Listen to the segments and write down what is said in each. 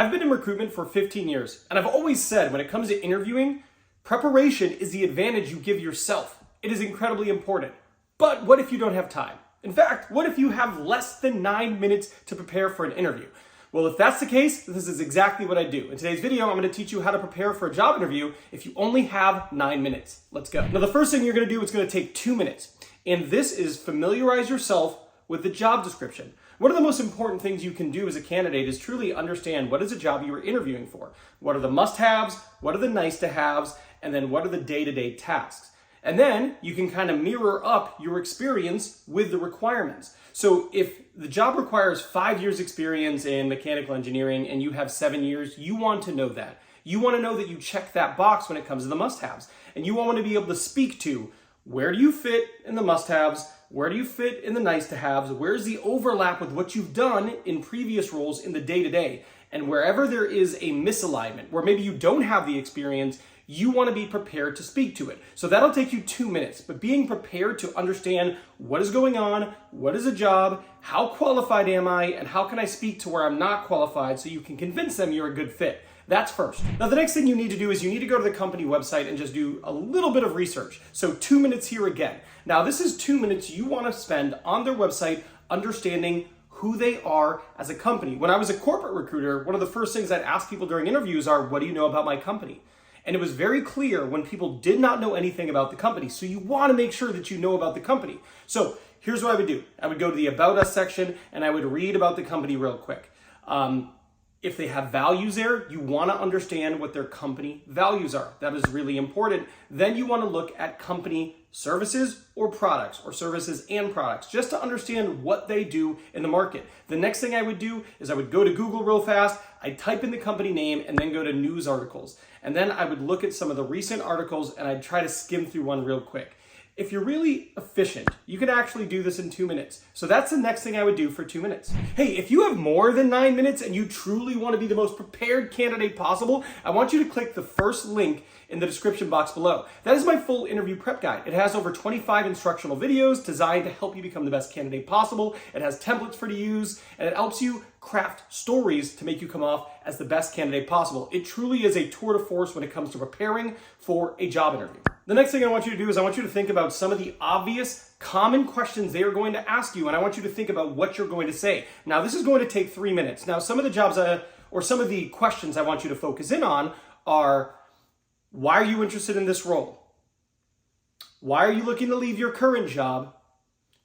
I've been in recruitment for 15 years, and I've always said when it comes to interviewing, preparation is the advantage you give yourself. It is incredibly important. But what if you don't have time? In fact, what if you have less than 9 minutes to prepare for an interview? Well, if that's the case, this is exactly what I do. In today's video, I'm going to teach you how to prepare for a job interview if you only have 9 minutes. Let's go. Now, the first thing you're going to do is going to take 2 minutes. And this is familiarize yourself with the job description. One of the most important things you can do as a candidate is truly understand what is a job you are interviewing for. What are the must-haves, what are the nice-to-haves, and then what are the day-to-day tasks. And then you can kind of mirror up your experience with the requirements. So if the job requires 5 years experience in mechanical engineering and you have 7 years, you want to know that. You want to know that you check that box when it comes to the must-haves. And you want to be able to speak to where do you fit in the must-haves, where do you fit in the nice-to-haves, where's the overlap with what you've done in previous roles in the day-to-day. And wherever there is a misalignment, where maybe you don't have the experience, you want to be prepared to speak to it. So that'll take you 2 minutes, but being prepared to understand what is going on, what is a job, how qualified am I, and how can I speak to where I'm not qualified so you can convince them you're a good fit. That's first. Now, the next thing you need to do is you need to go to the company website and just do a little bit of research. So 2 minutes here again. Now, this is 2 minutes you want to spend on their website understanding who they are as a company. When I was a corporate recruiter, one of the first things I'd ask people during interviews are, what do you know about my company? And it was very clear when people did not know anything about the company. So you want to make sure that you know about the company. So here's what I would do. I would go to the About Us section and I would read about the company real quick. If they have values there, you want to understand what their company values are. That is really important. Then you want to look at company services or products, or services and products, just to understand what they do in the market. The next thing I would do is I would go to Google real fast, I'd type in the company name and then go to news articles. And then I would look at some of the recent articles and I'd try to skim through one real quick. If you're really efficient, you can actually do this in 2 minutes. So that's the next thing I would do for 2 minutes. Hey, if you have more than 9 minutes and you truly want to be the most prepared candidate possible, I want you to click the first link in the description box below. That is my full interview prep guide. It has over 25 instructional videos designed to help you become the best candidate possible. It has templates for you to use, and it helps you craft stories to make you come off as the best candidate possible. It truly is a tour de force when it comes to preparing for a job interview. The next thing I want you to do is I want you to think about some of the obvious common questions they are going to ask you, and I want you to think about what you're going to say. Now, this is going to take 3 minutes. Now, some of the jobs or some of the questions I want you to focus in on are, why are you interested in this role? Why are you looking to leave your current job?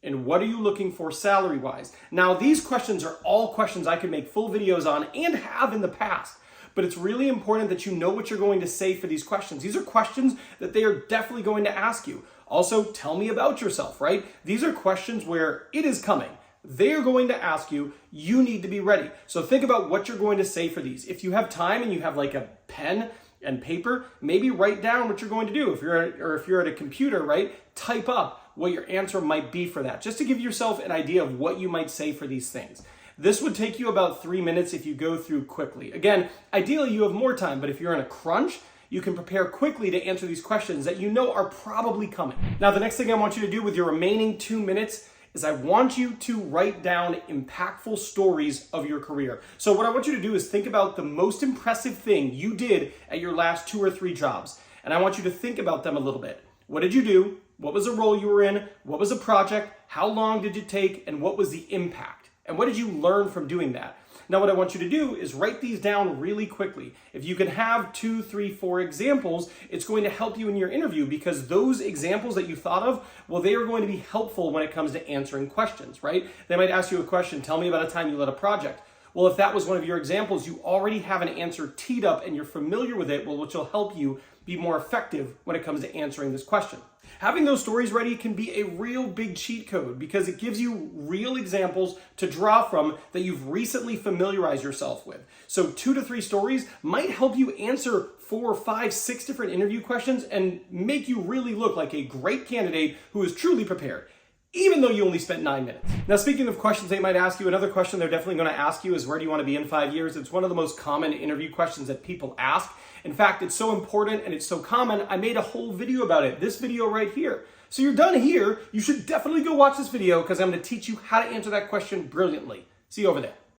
And what are you looking for salary-wise? Now, these questions are all questions I could make full videos on and have in the past. But it's really important that you know what you're going to say for these questions. These are questions that they are definitely going to ask you. Also, tell me about yourself, right? These are questions where it is coming. They are going to ask you, you need to be ready. So think about what you're going to say for these. If you have time and you have like a pen and paper, maybe write down what you're going to do. If you're at a computer, right? Type up what your answer might be for that, just to give yourself an idea of what you might say for these things. This would take you about 3 minutes if you go through quickly. Again, ideally you have more time, but if you're in a crunch, you can prepare quickly to answer these questions that you know are probably coming. Now, the next thing I want you to do with your remaining 2 minutes is I want you to write down impactful stories of your career. So what I want you to do is think about the most impressive thing you did at your last 2 or 3 jobs. And I want you to think about them a little bit. What did you do? What was the role you were in? What was the project? How long did it take? And what was the impact? And what did you learn from doing that? Now, what I want you to do is write these down really quickly. If you can have 2, 3, 4 examples, it's going to help you in your interview because those examples that you thought of, well, they are going to be helpful when it comes to answering questions, right? They might ask you a question, tell me about a time you led a project. Well, if that was one of your examples, you already have an answer teed up and you're familiar with it, well, which will help you be more effective when it comes to answering this question. Having those stories ready can be a real big cheat code because it gives you real examples to draw from that you've recently familiarized yourself with. So 2 to 3 stories might help you answer 4, 5, 6 different interview questions and make you really look like a great candidate who is truly prepared, even though you only spent 9 minutes. Now, speaking of questions they might ask you, another question they're definitely going to ask you is, where do you want to be in 5 years? It's one of the most common interview questions that people ask. In fact, it's so important and it's so common, I made a whole video about it, this video right here. So you're done here. You should definitely go watch this video because I'm going to teach you how to answer that question brilliantly. See you over there.